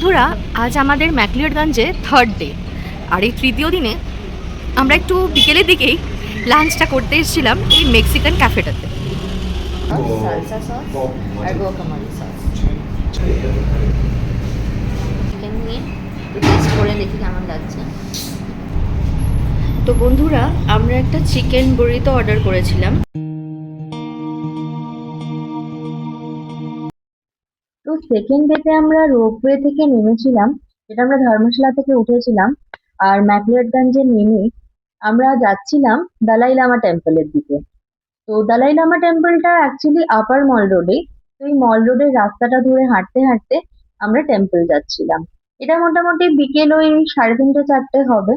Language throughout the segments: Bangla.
বন্ধুরা, আজ আমাদের ম্যাকলিওডগঞ্জে থার্ড ডে। আর এই তৃতীয় দিনে আমরা একটু বিকেলের দিকেই লাঞ্চটা করতে এসেছিলাম এই মেক্সিকান ক্যাফেটাতে। সালসা সস আর গুয়াকামোলে সস চিকেন নিয়ে টেস্ট করে দেখি কেমন লাগছে। তো বন্ধুরা, আমরা একটা চিকেন বুরিতো অর্ডার করেছিলাম। তো সেকেন্ড ডেতে আমরা রোপওয়ে থেকে নেমেছিলাম, যেটা আমরা ধর্মশালা থেকে উঠেছিলাম। আর ম্যাকলিওডগঞ্জে নেমে আমরা যাচ্ছিলাম দালাই লামা টেম্পলের দিকে। তো দালাই লামা টেম্পলটা অ্যাকচুয়ালি আপার মল রোডে। তো এই মল রোডের রাস্তাটা ধরে হাঁটতে হাঁটতে আমরা টেম্পল যাচ্ছিলাম। এটা মোটামুটি বিকেল ওই 3:30-4টে হবে।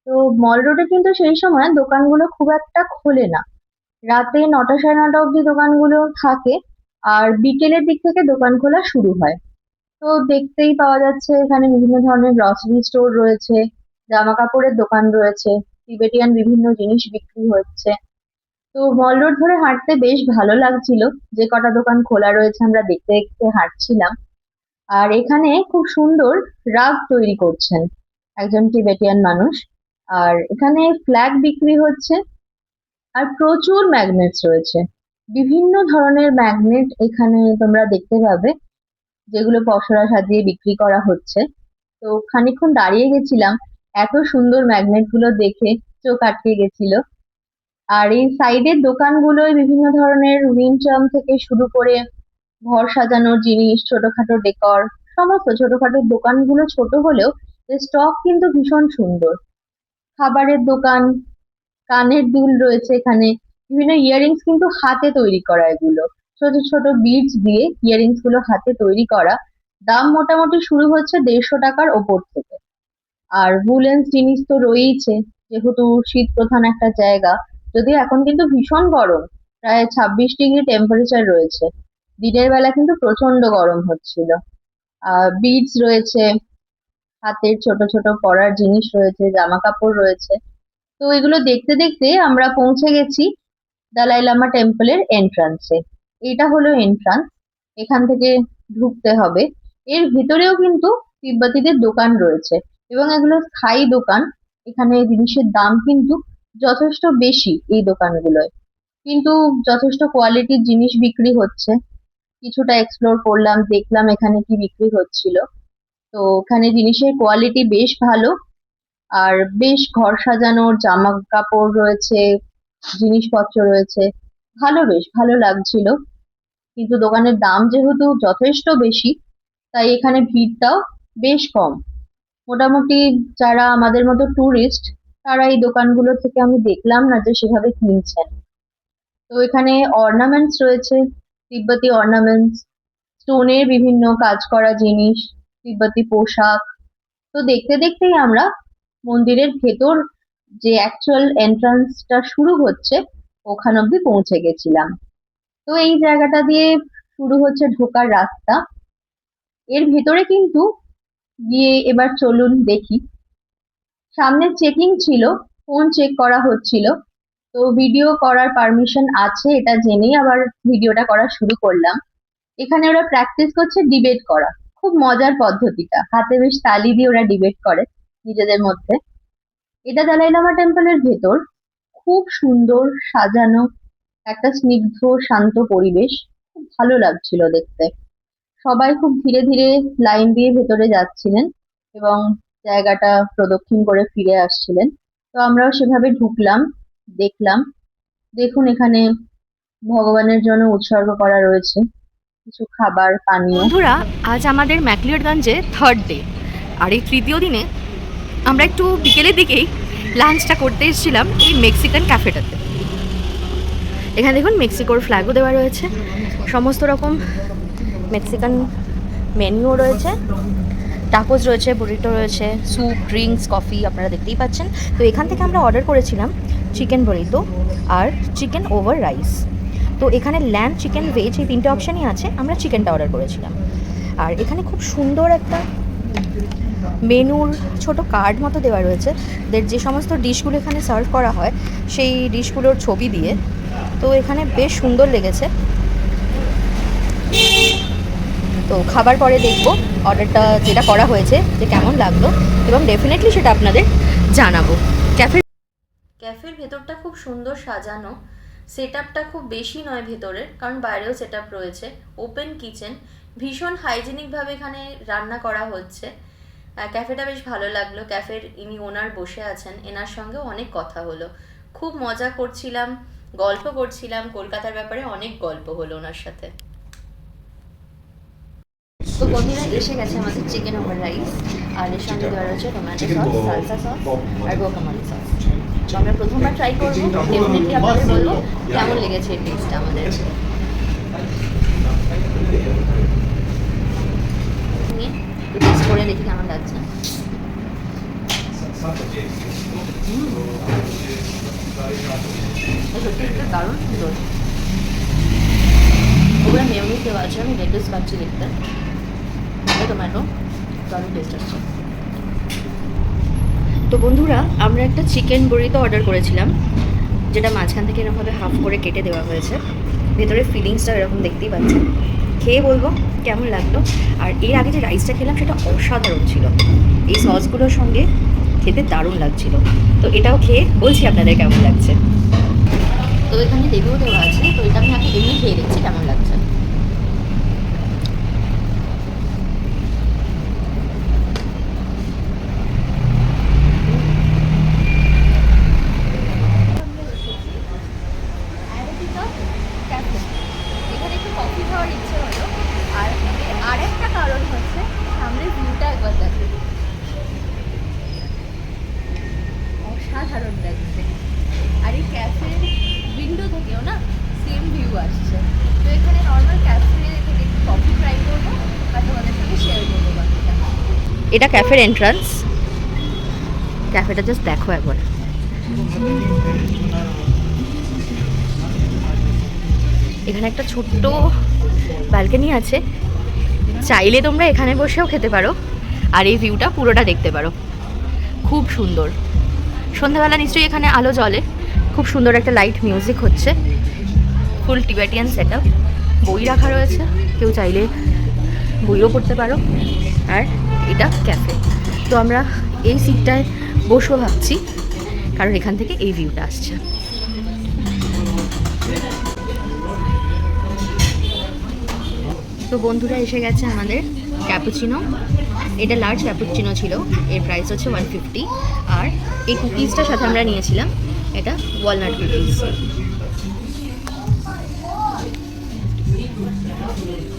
তো মল রোডে কিন্তু সেই সময় দোকানগুলো খুব একটা খোলে না। রাতে 9টা 9:30 অব্দি দোকানগুলো থাকে, আর বিকেলের দিক থেকে দোকান খোলা শুরু হয়। তো দেখতেই পাওয়া যাচ্ছে এখানে বিভিন্ন ধরনের গ্রসারি স্টোর রয়েছে, জামা কাপড়ের দোকান রয়েছে, তিবেটিয়ান বিভিন্ন জিনিস বিক্রি হচ্ছে। তো মল রোড ধরে হাঁটতে বেশ ভালো লাগছিল, যে কটা দোকান খোলা রয়েছে আমরা দেখতে দেখতে হাঁটছিলাম। আর এখানে খুব সুন্দর রাগ তৈরি করছেন একজন টিবেটিয়ান মানুষ। আর এখানে ফ্ল্যাগ বিক্রি হচ্ছে, আর প্রচুর ম্যাগনেটস রয়েছে। বিভিন্ন ধরনের ম্যাগনেট এখানে তোমরা দেখতে পাবে, যেগুলো পসরা সাজিয়ে বিক্রি করা হচ্ছে। তো খানিকক্ষণ দাঁড়িয়ে গেছিলাম, এত সুন্দর ম্যাগনেট গুলো দেখে চোখ আটকে গেছিল। আর এই সাইডের দোকানগুলোয় বিভিন্ন ধরনের উইন্ড চার্ম থেকে শুরু করে ঘর সাজানোর জিনিস, ছোটখাটো ডেকর, সমস্ত ছোটখাটো দোকানগুলো ছোট হলেও স্টক কিন্তু ভীষণ সুন্দর। খাবারের দোকান, কানের দুল রয়েছে এখানে, বিভিন্ন ইয়াররিংস কিন্তু হাতে তৈরি করা, এগুলো ছোট ছোট বিডস দিয়ে ইয়াররিংস গুলো হাতে তৈরি করা। দাম মোটামুটি শুরু হচ্ছে 150 টাকার ওপর থেকে। আর উলেন্স জিনিস তো রয়েইছে, যেহেতু শীত প্রধান একটা জায়গা। যদিও এখন কিন্তু ভীষণ গরম, প্রায় 26 ডিগ্রি টেম্পারেচার রয়েছে। দিনের বেলা কিন্তু প্রচন্ড গরম হচ্ছিল। বিডস রয়েছে, হাতের ছোট ছোট পরার জিনিস রয়েছে, জামা কাপড় রয়েছে। তো এগুলো দেখতে দেখতে আমরা পৌঁছে গেছি দালাই লামা টেম্পলের এন্ট্রান্সে। এটা হলো এন্ট্রান্স, এখান থেকে ঢুকতে হবে। এর ভিতরেও কিন্তু তিব্বতীদের দোকান রয়েছে, এবং এগুলো স্থায়ী দোকান। এখানে জিনিসের দাম কিন্তু যথেষ্ট বেশি এই দোকানগুলোয়, কিন্তু যথেষ্ট কোয়ালিটির জিনিস বিক্রি হচ্ছে। কিছুটা এক্সপ্লোর করলাম, দেখলাম এখানে কি বিক্রি হচ্ছিল। তো ওখানে জিনিসের কোয়ালিটি বেশ ভালো, আর বেশ ঘর সাজানোর জামা কাপড় রয়েছে, জিনিসপত্র রয়েছে। বেশ ভালো লাগছিল, কিন্তু দোকানের দাম যেহেতু যথেষ্ট বেশি, তাই এখানে ভিড়টাও বেশ কম। মোটামুটি যারা আমাদের মতো ট্যুরিস্ট, তারা এই দোকানগুলো থেকে আমি দেখলাম না যে সেভাবে কিনছেন। তো এখানে অর্নামেন্টস রয়েছে, তিব্বতী অর্নামেন্টস, স্টোনের বিভিন্ন কাজ করা জিনিস, তিব্বতী পোশাক। তো দেখতে দেখতেই আমরা মন্দিরের ভেতর, যে অ্যাকচুয়াল এন্ট্রান্সটা শুরু হচ্ছে, ওখান অব্দি পৌঁছে গেছিলাম। তো এই জায়গাটা দিয়ে শুরু হচ্ছে ঢোকার রাস্তা। এর ভেতরে কিন্তু গিয়ে এবার চলুন দেখি। সামনে চেকিং ছিল, ফোন চেক করা হচ্ছিল। তো ভিডিও করার পারমিশন আছে এটা জেনেই আবার ভিডিওটা করা শুরু করলাম। এখানে ওরা প্র্যাকটিস করছে ডিবেট করা। খুব মজার পদ্ধতিটা, হাতে বেশ তালি দিয়ে ওরা ডিবেট করে নিজেদের মধ্যে। এটা দালাই লামা টেম্পলের ভেতর, খুব সুন্দর সাজানো একটা স্নিগ্ধ শান্ত পরিবেশ। খুব ভালো লাগছিল দেখতে। সবাই খুব ধীরে ধীরে লাইন দিয়ে ভেতরে যাচ্ছিলেন, এবং জায়গাটা প্রদক্ষিণ করে ফিরে আসছিলেন। তো আমরাও সেভাবে ঢুকলাম, দেখলাম। দেখুন এখানে ভগবানের জন্য উৎসর্গ করা রয়েছে কিছু খাবার পানীয়। বন্ধুরা, আজ আমাদের ম্যাকলিওডগঞ্জে থার্ড ডে। আর এই তৃতীয় দিনে আমরা একটু বিকেলের দিকেই লাঞ্চটা করতে এসেছিলাম এই মেক্সিকান ক্যাফেটাতে। এখানে দেখুন মেক্সিকোর ফ্ল্যাগও দেওয়া রয়েছে, সমস্ত রকম মেক্সিকান মেনুও রয়েছে, টাকোস রয়েছে, বুরিটো রয়েছে, স্যুপ, ড্রিঙ্কস, কফি আপনারা দেখতেই পাচ্ছেন। তো এখান থেকে আমরা অর্ডার করেছিলাম চিকেন বুরিটো আর চিকেন ওভার রাইস। তো এখানে ল্যাম্ব, চিকেন, ভেজ এই 3টে অপশানই আছে। আমরা চিকেনটা অর্ডার করেছিলাম। আর এখানে খুব সুন্দর একটা মেনুর ছোট কার্ড মতো দেওয়া রয়েছে, যে সমস্ত ডিশগুলো এখানে সার্ভ করা হয় সেই ডিশগুলোর ছবি দিয়ে। তো এখানে বেশ সুন্দর লেগেছে। তো খাবার পরে দেখবো অর্ডারটা যেটা করা হয়েছে যে কেমন লাগলো, এবং ডেফিনেটলি সেটা আপনাদের জানাবো। ক্যাফের ভেতরটা খুব সুন্দর সাজানো, সেট আপটা খুব বেশি নয় ভেতরে, কারণ বাইরেও সেট আপ রয়েছে। ওপেন কিচেন, ভীষণ হাইজেনিকভাবে এখানে রান্না করা হচ্ছে। ক্যাফেটা বেশ ভালো লাগলো। ক্যাফের ইনি ওনার বসে আছেন, এনার সঙ্গেও অনেক কথা হলো, খুব মজা করছিলাম, গল্প করছিলাম, কলকাতার ব্যাপারে অনেক গল্প হলো ওনার সাথে। তো বন্ধুরা এসে গেছে আমাদের চিকেন ওভার রাইস, আর এর সঙ্গে দেওয়া রয়েছে টমেটো সস, সালসা সস আর গোকামালি সস। তো আমরা প্রথমবার ট্রাই করবো, ডেফিনেটলি আপনাদের বলবো কেমন লেগেছে এই টেস্টটা আমাদের। নিয়ে টেস্ট করে দেখি কেমন লাগছে। সত্যি একটা দারুণ সুন্দর। ওগুলো মেয়োনিজ দেওয়া আছে, আমি লেটেস্ট পাচ্ছি দেখতে। টমেটো দারুণ টেস্ট আসছে। তো বন্ধুরা আমরা একটা চিকেন বুরিতো অর্ডার করেছিলাম, যেটা মাঝখান থেকে এরকমভাবে হাফ করে কেটে দেওয়া হয়েছে। ভেতরে ফিলিংসটা এরকম দেখতেই পাচ্ছেন। খেয়ে বলবো কেমন লাগলো। আর এর আগে যে রাইসটা খেলাম সেটা অসাধারণ ছিল, এই সসগুলোর সঙ্গে খেতে দারুণ লাগছিল। তো এটাও খেয়ে বলছি আপনাদের কেমন লাগছে। তো এখানে রিভিউ দেওয়া আছে, তো এটা আমি আগে এমনি খেয়ে দেখছি কেমন লাগছে। এখানে একটু কফি খাওয়ার ইচ্ছে হলো, আর আরেকটা কারণ হচ্ছে সামনের ভিউটা একবার দেখো, অসাধারণ লাগছে। আর এই ক্যাফের উইন্ডো থেকেও না সেম ভিউ আসছে। তো এখানে নর্মাল ক্যাফে থেকে একটু কফি ট্রাই করবো আর তোমাদের সঙ্গে শেয়ার করবো বাকিটা। এটা ক্যাফের এন্ট্রান্স, ক্যাফেটা জাস্ট দেখো একবার। এখানে একটা ছোট্ট ব্যালকনি আছে, চাইলে তোমরা এখানে বসেও খেতে পারো আর এই ভিউটা পুরোটা দেখতে পারো। খুব সুন্দর। সন্ধ্যাবেলা নিশ্চয়ই এখানে আলো জ্বলে, খুব সুন্দর একটা লাইট মিউজিক হচ্ছে, ফুল টিবেটিয়ান সেট আপ। বই রাখা রয়েছে, কেউ চাইলে বইও পড়তে পারো। আর এটা ক্যাফে। তো আমরা এই সিটটায় বসবো ভাবছি, কারণ এখান থেকে এই ভিউটা আসছে। তো বন্ধুরা এসে গেছে আমাদের ক্যাপুচিনো। এটা লার্জ ক্যাপুচিনো ছিল, এর প্রাইস হচ্ছে 150। আর এই কুকিজটার সাথে আমরা নিয়েছিলাম এটা ওয়ালনাট কুকিজ,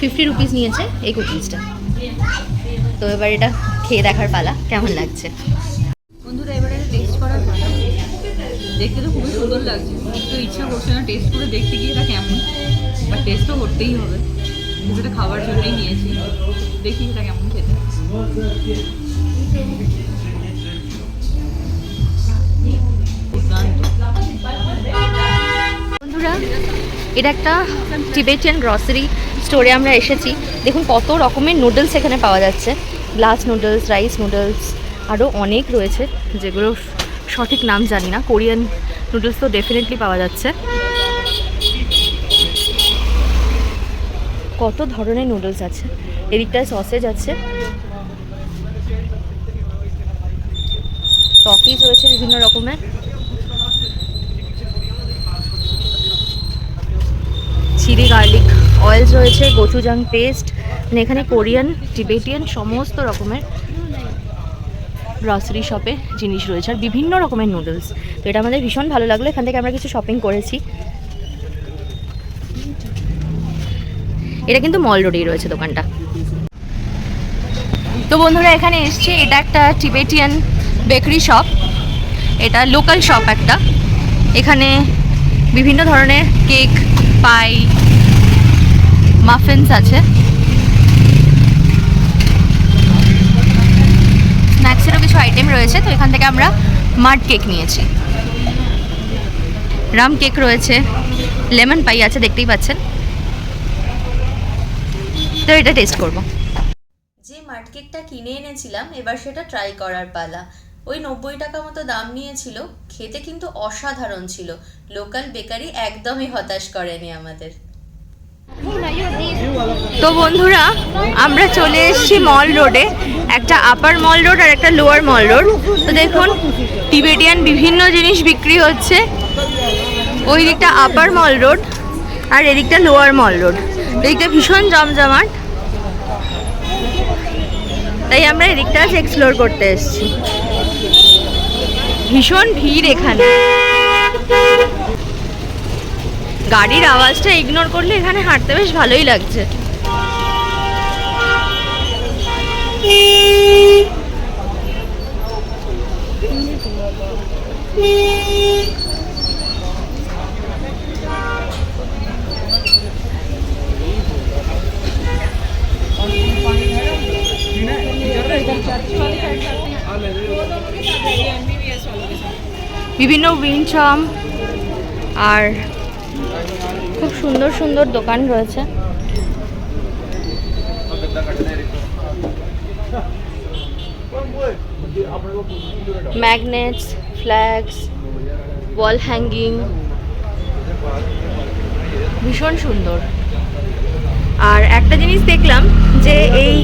50 রুপিস নিয়েছে এই কুকিজটা। তো এবার এটা খেয়ে দেখার পালা, কেমন লাগছে। বন্ধুরা এবারে টেস্ট করার পালা। দেখতে তো খুবই সুন্দর লাগছে, তো ইচ্ছা করছে না টেস্ট করে দেখতে গিয়ে এটা কেমন, বাট টেস্ট তো করতেই হবে, যেটা খাবার জন্যই নিয়েছি। দেখি এটা কেমন খেতে। বন্ধুরা এটা একটা টিবেটিয়ান গ্রসারি স্টোরে আমরা এসেছি। দেখুন কত রকমের নুডলস এখানে পাওয়া যাচ্ছে, গ্লাস নুডলস, রাইস নুডলস, আরও অনেক রয়েছে যেগুলো সঠিক নাম জানি না। কোরিয়ান নুডলস তো ডেফিনেটলি পাওয়া যাচ্ছে। কত ধরনের নুডলস আছে, এদিকটায় সসেজ আছে, টফিজ রয়েছে বিভিন্ন রকমের, চিলি গার্লিক অয়েলস রয়েছে, গোচুজাং পেস্ট। মানে এখানে কোরিয়ান, টিবেটিয়ান সমস্ত রকমের গ্রসারি শপে জিনিস রয়েছে, আর বিভিন্ন রকমের নুডলস। তো এটা আমাদের ভীষণ ভালো লাগলো, এখান থেকে আমরা কিছু শপিং করেছি। এটা কিন্তু মল রোডেই রয়েছে দোকানটা। তো বন্ধুরা এখানে এসছে, এটা একটা টিবেটিয়ান বেকারি শপ, এটা লোকাল শপ একটা। এখানে বিভিন্ন ধরনের কেক, পাই, মাফিনস আছে, স্ন্যাক্সেরও কিছু আইটেম রয়েছে। তো এখান থেকে আমরা মাড কেক নিয়েছি, রাম কেক রয়েছে, লেমন পাই আছে দেখতেই পাচ্ছেন। তো এটা টেস্ট করব। যে মাড কেকটা কিনে এনেছিলাম এবার সেটা ট্রাই করার পালা। ওই 90 টাকা মতো দাম নিয়েছিল, খেতে কিন্তু অসাধারণ ছিল। লোকাল বেকারি একদমই হতাশ করেনি আমাদের। তো বন্ধুরা, আমরা চলে এসেছি মল রোডে। একটা আপার মল রোড আর একটা লোয়ার মল রোড। তো দেখুন, টিবেটিয়ান বিভিন্ন জিনিস বিক্রি হচ্ছে। ওই দিকটা আপার মল রোড আর এদিকটা লোয়ার মল রোড। এদিকটা ভীষণ জমজমাট, তাই আমরা এদিকটা আজ এক্সপ্লোর করতে এসেছি। ভীষণ ভিড় এখানে। গাড়ির আওয়াজটা ইগনোর করলে এখানে হাঁটতে বেশ ভালোই লাগছে। বিভিন্ন উইনচম আর খুব সুন্দর সুন্দর দোকান রয়েছে। ম্যাগনেটস, ফ্ল্যাগস, ওয়াল হ্যাঙ্গিং, ভীষণ সুন্দর। আর একটা জিনিস দেখলাম যে এই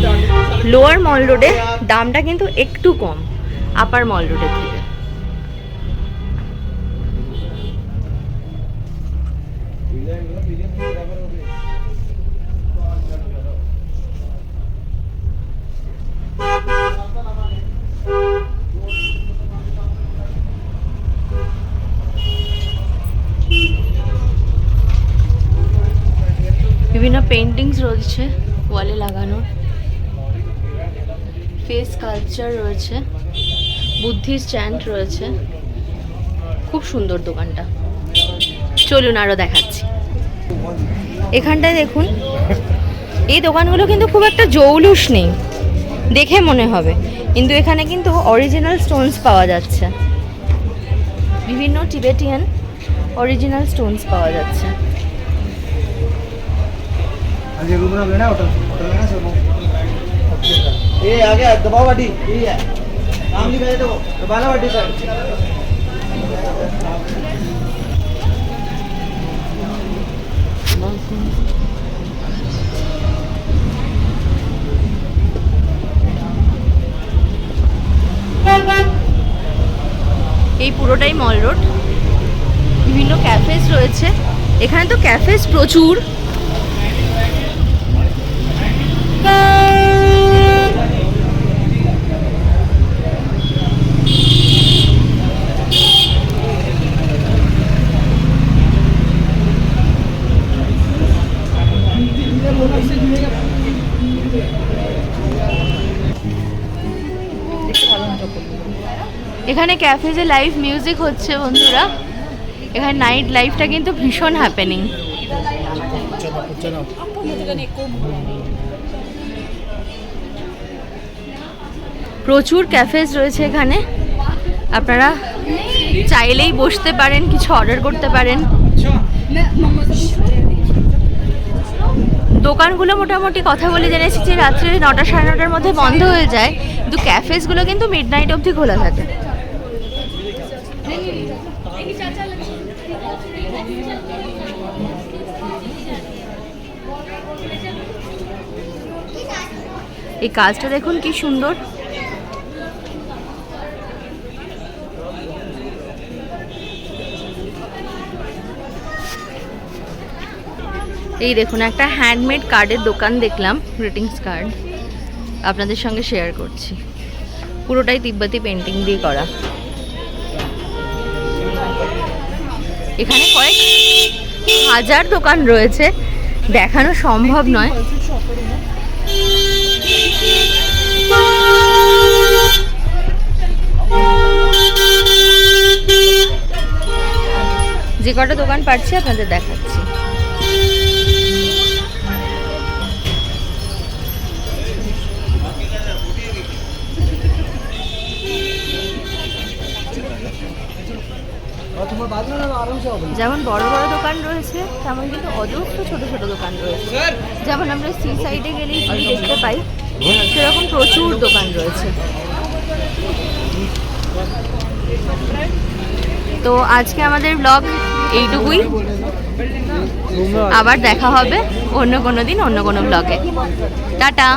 লোয়ার মল রোডে দামটা কিন্তু একটু কম আপার মল রোডের থেকে। বিভিন্ন পেন্টিংস রয়েছে ওয়ালে লাগানো, ফেস কালচার রয়েছে, বুদ্ধির স্ট্যান্ড রয়েছে। খুব সুন্দর দোকানটা। চলুন আরো দেখাচ্ছি। এখানটায় দেখুন, এই দোকানগুলো কিন্তু খুব একটা জৌলুস নেই দেখে মনে হবে, কিন্তু এখানে কিন্তু অরিজিনাল স্টোনস পাওয়া যাচ্ছে। বিভিন্ন টিবেটিয়ান অরিজিনাল স্টোনস পাওয়া যাচ্ছে। ये रूम में लेना होटल होटल लेना सब ये आ गया दबाव वाटी ये है नाम लिखा है देखो दबाना वाटी सर এই পুরোটাই মল রোড। বিভিন্ন ক্যাফেস রয়েছে এখানে। তো ক্যাফেস প্রচুর। এখানে ক্যাফেজে লাইভ মিউজিক হচ্ছে বন্ধুরা। এখানে নাইট লাইফটা কিন্তু ভীষণ হ্যাপেনিং। প্রচুর ক্যাফেজ রয়েছে এখানে। আপনারা চাইলেই বসতে পারেন, কিছু অর্ডার করতে পারেন। দোকানগুলো মোটামুটি কথা বলে জেনেছি যে রাত্রে 9টা সাড়ে 9টার মধ্যে বন্ধ হয়ে যায়, কিন্তু ক্যাফেজগুলো কিন্তু মিডনাইট অবধি খোলা থাকে। এই কাজটা দেখুন কি সুন্দর। এই দেখুন, একটা হ্যান্ডমেড কার্ডের দোকান দেখলাম, গ্রিটিংস কার্ড, আপনাদের সঙ্গে শেয়ার করছি। পুরোটাই তিব্বতী পেন্টিং দিয়ে করা। এখানে কয়েক হাজার দোকান রয়েছে, দেখানো সম্ভব নয়। যে কটা দোকান পাচ্ছি আপনাদের দেখাচ্ছি। যেমন বড় বড় দোকান রয়েছে, তেমন কিন্তু অজস্র ছোট ছোট দোকান রয়েছে। যেমন আমরা সি সাইডে গেলেই দেখতে পাই, সেরকম প্রচুর দোকান রয়েছে। তো আজকে আমাদের ব্লগ এইটুকুই। रूम में আবার দেখা হবে অন্য কোনো দিন অন্য কোনো ব্লগে। টাটা।